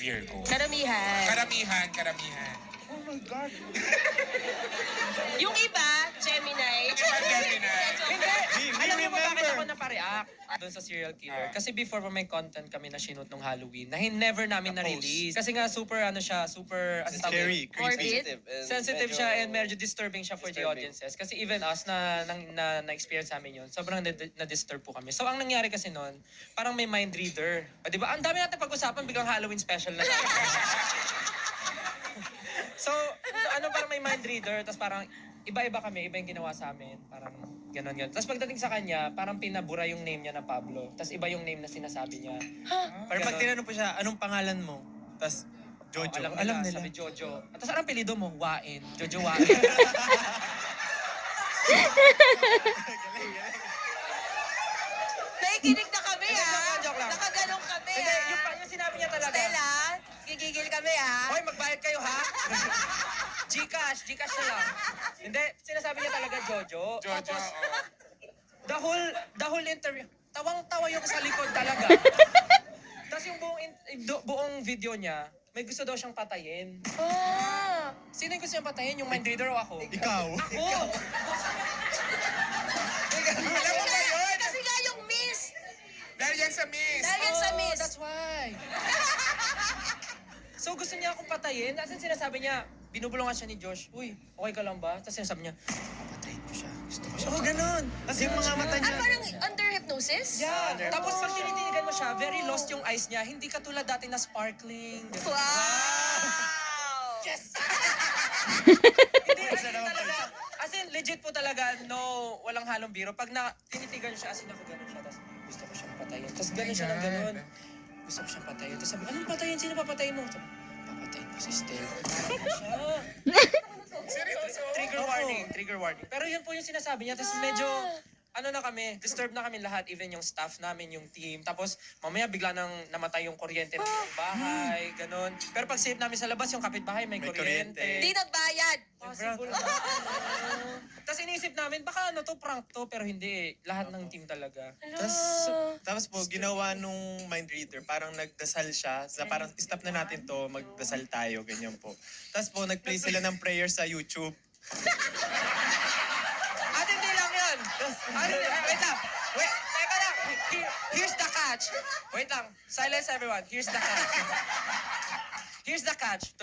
Virgo. Karamihan. Karamihan. Oh my God. Yung iba, Gemini. Gemini. Hindi! We Alam niyo ba bakit remember. ako napareact doon sa serial killer? Kasi before may content kami na shoot nung Halloween na never namin na-release. Kasi nga super ano siya, super ano tawag Scary, yun? Morbid. Sensitive siya and medyo disturbing siya for the audiences. Kasi even us na-experience namin yun, sobrang na-disturb po kami. So ang nangyari kasi noon, parang may mind reader. Di ba? Ang dami natin pag-usapan, biglang Halloween special na. So, ano parang may mind reader, tapos parang iba-iba kami, iba yung ginawa sa amin. Parang gano'n. Tapos pagdating sa kanya, parang pinabura yung name niya na Pablo. Tapos iba yung name na sinasabi niya. Pero pag tinanong po siya, anong pangalan mo? Tapos, Jojo. Oh, alam nila. Sabi Jojo. Tapos anong apelido mo? Wain. Jojo Wain. Nakikinig na kami, Joke lang. Nakaganong kami, Hindi, yung sinabi niya talaga. Stella, gigigil kami, Hoy, magbayad kayo ha? Gcash na lang. Hindi, sinasabi niya talaga Jojo. Jojo, Tapos, oh. the whole interview, tawang-tawa yung sa likod talaga. Tapos yung buong video niya, may gusto daw siyang patayin. Oh. Sino yung gusto niyang patayin? Yung mind reader o ako? Ikaw. Ako! Alam mo ba yun? Kasi nga yung miss. Dahil yan sa Miss. Dahil yan sa miss. That's why. So gusto niya akong patayin. As in, sinasabi niya, binubulungan siya ni Josh. Uy, okay ka lang ba? Tapos sinasabi niya, papatayin ko siya. Gusto ko siya. Oo, ganun. Tapos yung mga mata niya. Parang under hypnosis? Yeah. Tapos pag tinitinigan mo siya, very lost yung eyes niya. Hindi katulad dati na sparkling. Wow! Yes! Hindi, as in talaga. As in, legit po talaga, no, walang halong biro. Pag tinitigan siya, as in ako ganun siya. Tapos gusto ko siyang patayin. Tapos ganun siya ng ganun. Gusto ko siyang patayin. Tapos sabi, anong patayin? Sino papatayin mo? Sabi, papatayin ko si Stella. Siya. Seryoso? Trigger warning. Pero yun po yung sinasabi niya. Tapos medyo, ano na kami, disturbed na kami lahat, even yung staff namin, yung team. Tapos mamaya bigla nang namatay yung kuryente ng buong bahay, ganun. Pero pag safe namin sa labas, yung kapitbahay may kuryente. Di nagbayad. Possible na. Tapos inisip namin, baka ano to, prank to, pero hindi. Lahat ng team talaga. Tapos po, ginawa nung mind reader, parang nagdasal siya. Sa parang, stop na natin to, magdasal tayo, ganyan po. Tapos po, nag-play sila ng prayer sa YouTube. At hindi lang yan. Wait lang. Wait, teka lang. Here's the catch. Wait lang. Silence everyone. Here's the catch. Here's the catch.